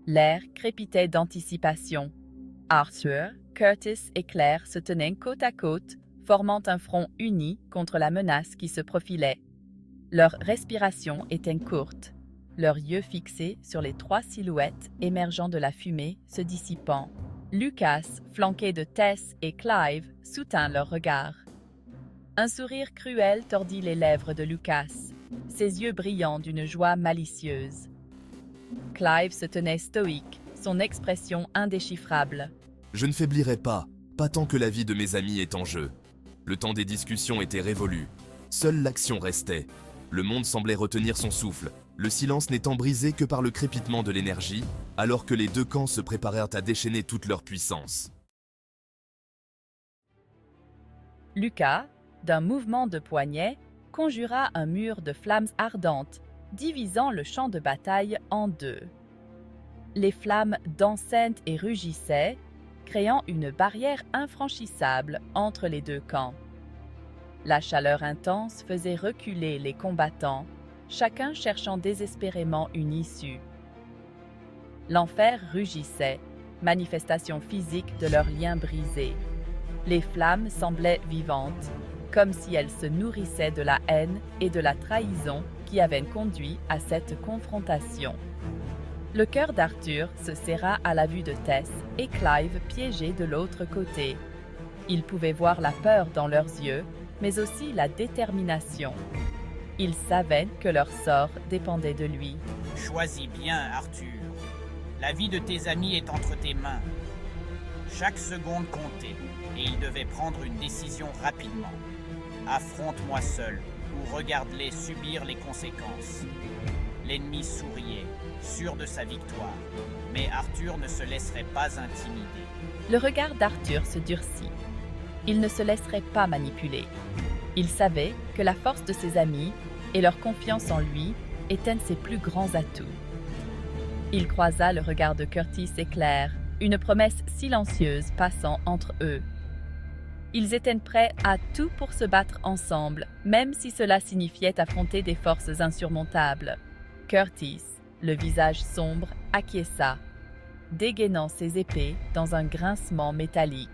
L'air crépitait d'anticipation. Arthur, Curtis et Claire se tenaient côte à côte, formant un front uni contre la menace qui se profilait. Leur respiration était courte, leurs yeux fixés sur les trois silhouettes émergeant de la fumée se dissipant. Lucas, flanqué de Tess et Clive, soutint leur regard. Un sourire cruel tordit les lèvres de Lucas, ses yeux brillants d'une joie malicieuse. Clive se tenait stoïque, son expression indéchiffrable. « Je ne faiblirai pas tant que la vie de mes amis est en jeu. » Le temps des discussions était révolu. Seule l'action restait. Le monde semblait retenir son souffle, le silence n'étant brisé que par le crépitement de l'énergie, alors que les deux camps se préparèrent à déchaîner toute leur puissance. Lucas, d'un mouvement de poignet, conjura un mur de flammes ardentes, divisant le champ de bataille en deux. Les flammes dansaient et rugissaient, créant une barrière infranchissable entre les deux camps. La chaleur intense faisait reculer les combattants, chacun cherchant désespérément une issue. L'enfer rugissait, manifestation physique de leur lien brisé. Les flammes semblaient vivantes, comme si elles se nourrissaient de la haine et de la trahison qui avaient conduit à cette confrontation. Le cœur d'Arthur se serra à la vue de Tess et Clive piégés de l'autre côté. Il pouvait voir la peur dans leurs yeux, mais aussi la détermination. Ils savaient que leur sort dépendait de lui. « Choisis bien, Arthur. La vie de tes amis est entre tes mains. » Chaque seconde comptait, et il devait prendre une décision rapidement. Affronte-moi seul, ou regarde-les subir les conséquences. L'ennemi souriait, sûr de sa victoire, mais Arthur ne se laisserait pas intimider. Le regard d'Arthur se durcit. Il ne se laisserait pas manipuler. Il savait que la force de ses amis et leur confiance en lui étaient ses plus grands atouts. Il croisa le regard de Curtis et Claire, une promesse silencieuse passant entre eux. Ils étaient prêts à tout pour se battre ensemble, même si cela signifiait affronter des forces insurmontables. Curtis, le visage sombre, acquiesça, dégainant ses épées dans un grincement métallique.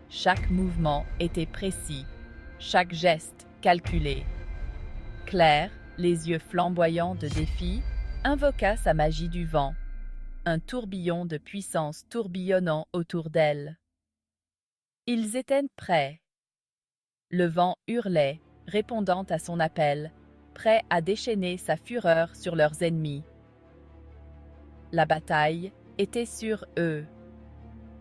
Chaque mouvement était précis, chaque geste calculé. Claire, les yeux flamboyants de défi, invoqua sa magie du vent, un tourbillon de puissance tourbillonnant autour d'elle. Ils étaient prêts. Le vent hurlait, répondant à son appel, prêt à déchaîner sa fureur sur leurs ennemis. La bataille était sur eux.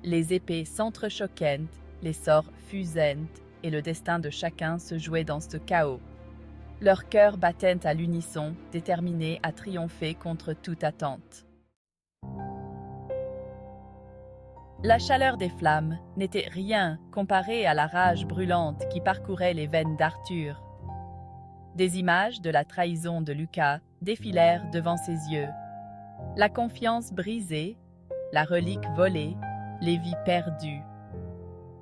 Les épées s'entrechoquaient, les sorts fusaient, et le destin de chacun se jouait dans ce chaos. Leurs cœurs battaient à l'unisson, déterminés à triompher contre toute attente. La chaleur des flammes n'était rien comparée à la rage brûlante qui parcourait les veines d'Arthur. Des images de la trahison de Lucas défilèrent devant ses yeux. La confiance brisée, la relique volée, les vies perdues.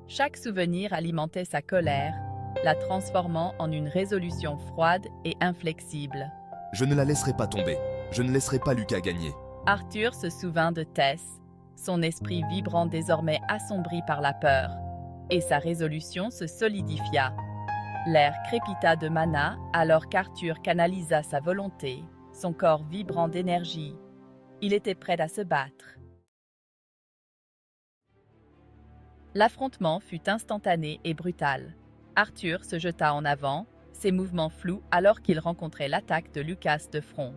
Chaque souvenir alimentait sa colère, la transformant en une résolution froide et inflexible. « Je ne la laisserai pas tomber. Je ne laisserai pas Lucas gagner. » Arthur se souvint de Tess, son esprit vibrant désormais assombri par la peur, et sa résolution se solidifia. L'air crépita de mana alors qu'Arthur canalisa sa volonté, son corps vibrant d'énergie. Il était prêt à se battre. L'affrontement fut instantané et brutal. Arthur se jeta en avant, ses mouvements flous alors qu'il rencontrait l'attaque de Lucas de front.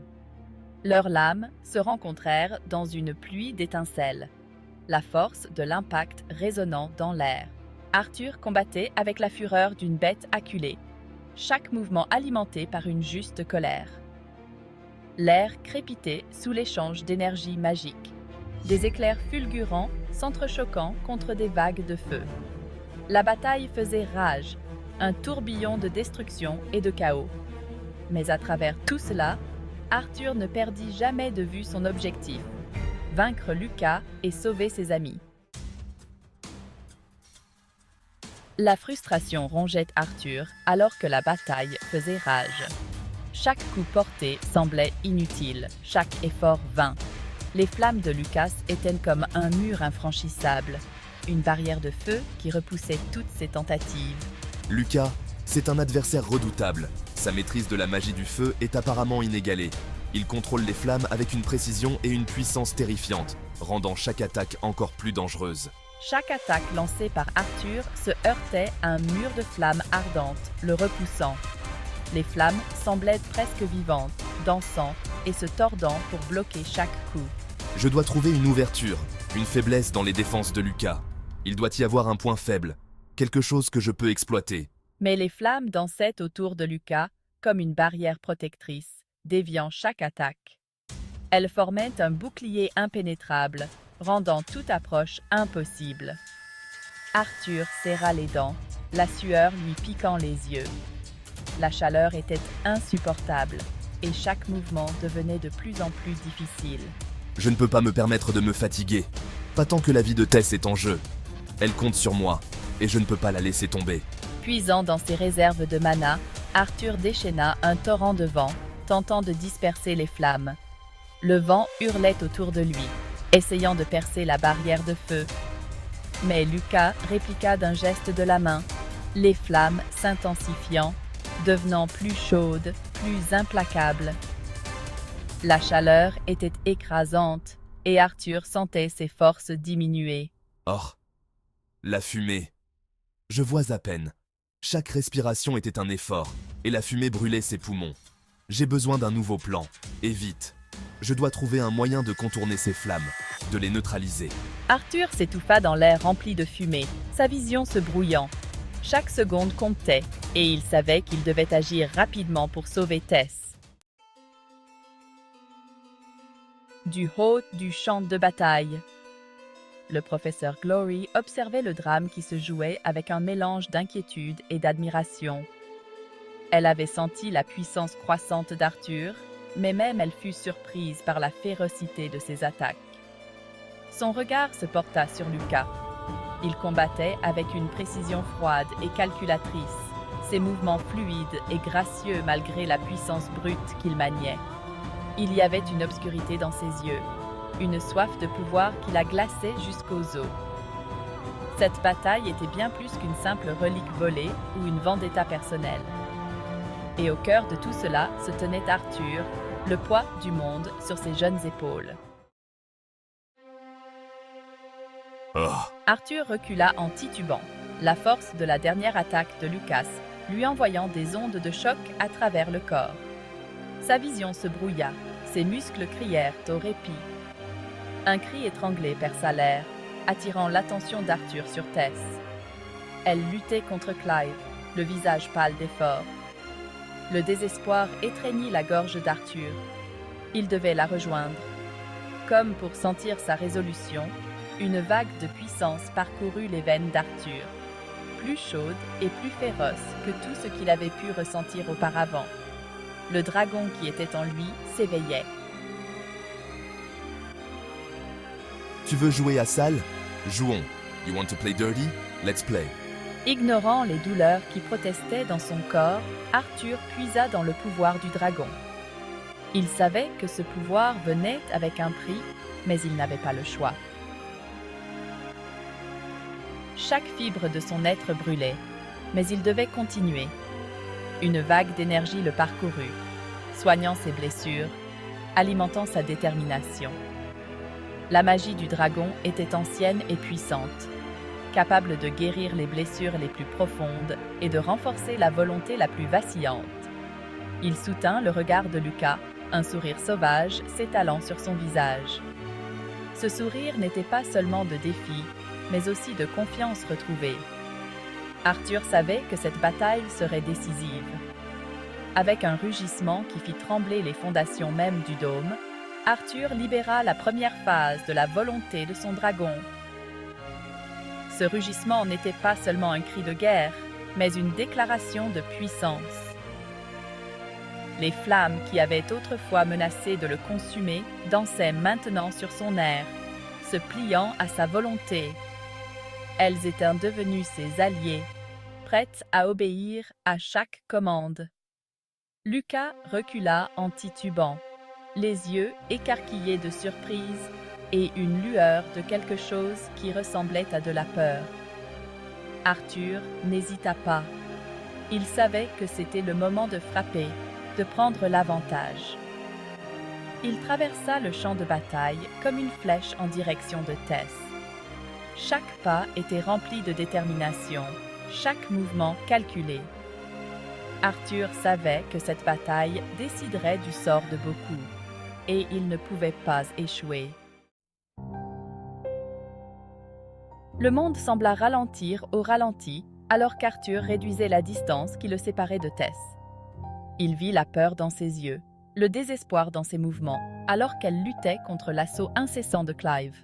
Leurs lames se rencontrèrent dans une pluie d'étincelles, la force de l'impact résonnant dans l'air. Arthur combattait avec la fureur d'une bête acculée, chaque mouvement alimenté par une juste colère. L'air crépitait sous l'échange d'énergie magique, des éclairs fulgurants s'entrechoquant contre des vagues de feu. La bataille faisait rage, un tourbillon de destruction et de chaos. Mais à travers tout cela, Arthur ne perdit jamais de vue son objectif, vaincre Lucas et sauver ses amis. La frustration rongeait Arthur alors que la bataille faisait rage. Chaque coup porté semblait inutile, chaque effort vain. Les flammes de Lucas étaient comme un mur infranchissable, une barrière de feu qui repoussait toutes ses tentatives. Lucas, c'est un adversaire redoutable. Sa maîtrise de la magie du feu est apparemment inégalée. Il contrôle les flammes avec une précision et une puissance terrifiantes, rendant chaque attaque encore plus dangereuse. Chaque attaque lancée par Arthur se heurtait à un mur de flammes ardentes, le repoussant. Les flammes semblaient presque vivantes, dansant et se tordant pour bloquer chaque coup. Je dois trouver une ouverture, une faiblesse dans les défenses de Lucas. Il doit y avoir un point faible, quelque chose que je peux exploiter. Mais les flammes dansaient autour de Lucas comme une barrière protectrice, déviant chaque attaque. Elles formaient un bouclier impénétrable, rendant toute approche impossible. Arthur serra les dents, la sueur lui piquant les yeux. La chaleur était insupportable et chaque mouvement devenait de plus en plus difficile. Je ne peux pas me permettre de me fatiguer, pas tant que la vie de Tess est en jeu. Elle compte sur moi, et je ne peux pas la laisser tomber. Puisant dans ses réserves de mana, Arthur déchaîna un torrent de vent, tentant de disperser les flammes. Le vent hurlait autour de lui, essayant de percer la barrière de feu. Mais Lucas répliqua d'un geste de la main, les flammes s'intensifiant, devenant plus chaudes, plus implacables. La chaleur était écrasante et Arthur sentait ses forces diminuer. Oh, la fumée. Je vois à peine. Chaque respiration était un effort, et la fumée brûlait ses poumons. J'ai besoin d'un nouveau plan, et vite. Je dois trouver un moyen de contourner ces flammes, de les neutraliser. Arthur s'étouffa dans l'air rempli de fumée, sa vision se brouillant. Chaque seconde comptait, et il savait qu'il devait agir rapidement pour sauver Tess. Du haut du champ de bataille. Le professeur Glory observait le drame qui se jouait avec un mélange d'inquiétude et d'admiration. Elle avait senti la puissance croissante d'Arthur, mais même elle fut surprise par la férocité de ses attaques. Son regard se porta sur Lucas. Il combattait avec une précision froide et calculatrice, ses mouvements fluides et gracieux malgré la puissance brute qu'il maniait. Il y avait une obscurité dans ses yeux, une soif de pouvoir qui la glaçait jusqu'aux os. Cette bataille était bien plus qu'une simple relique volée ou une vendetta personnelle. Et au cœur de tout cela se tenait Arthur, le poids du monde sur ses jeunes épaules. Oh, Arthur recula en titubant, la force de la dernière attaque de Lucas lui envoyant des ondes de choc à travers le corps. Sa vision se brouilla, ses muscles crièrent au répit. Un cri étranglé perça l'air, attirant l'attention d'Arthur sur Tess. Elle luttait contre Clive, le visage pâle d'effort. Le désespoir étreignit la gorge d'Arthur. Il devait la rejoindre. Comme pour sentir sa résolution, une vague de puissance parcourut les veines d'Arthur, plus chaude et plus féroce que tout ce qu'il avait pu ressentir auparavant. Le dragon qui était en lui s'éveillait. tu veux jouer à salle? Jouons. You want to play dirty? Let's play. Ignorant les douleurs qui protestaient dans son corps, Arthur puisa dans le pouvoir du dragon. Il savait que ce pouvoir venait avec un prix, mais il n'avait pas le choix. Chaque fibre de son être brûlait, mais il devait continuer. Une vague d'énergie le parcourut, soignant ses blessures, alimentant sa détermination. La magie du dragon était ancienne et puissante, capable de guérir les blessures les plus profondes et de renforcer la volonté la plus vacillante. Il soutint le regard de Lucas, un sourire sauvage s'étalant sur son visage. Ce sourire n'était pas seulement de défi, mais aussi de confiance retrouvée. Arthur savait que cette bataille serait décisive. Avec un rugissement qui fit trembler les fondations mêmes du dôme, Arthur libéra la première phase de la volonté de son dragon. Ce rugissement n'était pas seulement un cri de guerre, mais une déclaration de puissance. Les flammes qui avaient autrefois menacé de le consumer dansaient maintenant sur son air, se pliant à sa volonté. Elles étaient devenues ses alliés, prêtes à obéir à chaque commande. Lucas recula en titubant. les yeux écarquillés de surprise et une lueur de quelque chose qui ressemblait à de la peur. Arthur n'hésita pas. Il savait que c'était le moment de frapper, de prendre l'avantage. Il traversa le champ de bataille comme une flèche en direction de Tess. Chaque pas était rempli de détermination, chaque mouvement calculé. Arthur savait que cette bataille déciderait du sort de beaucoup, et il ne pouvait pas échouer. Le monde sembla ralentir au ralenti alors qu'Arthur réduisait la distance qui le séparait de Tess. Il vit la peur dans ses yeux, le désespoir dans ses mouvements, alors qu'elle luttait contre l'assaut incessant de Clive.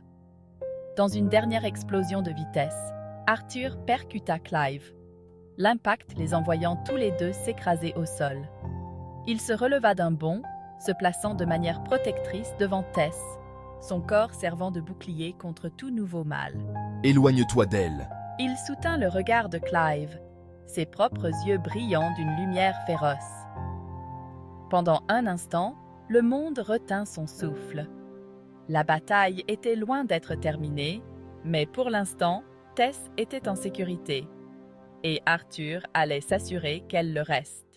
Dans une dernière explosion de vitesse, Arthur percuta Clive, l'impact les envoyant tous les deux s'écraser au sol. Il se releva d'un bond, se plaçant de manière protectrice devant Tess, son corps servant de bouclier contre tout nouveau mal. Éloigne-toi d'elle. Il soutint le regard de Clive, ses propres yeux brillants d'une lumière féroce. Pendant un instant, le monde retint son souffle. La bataille était loin d'être terminée, mais pour l'instant, Tess était en sécurité, et Arthur allait s'assurer qu'elle le reste.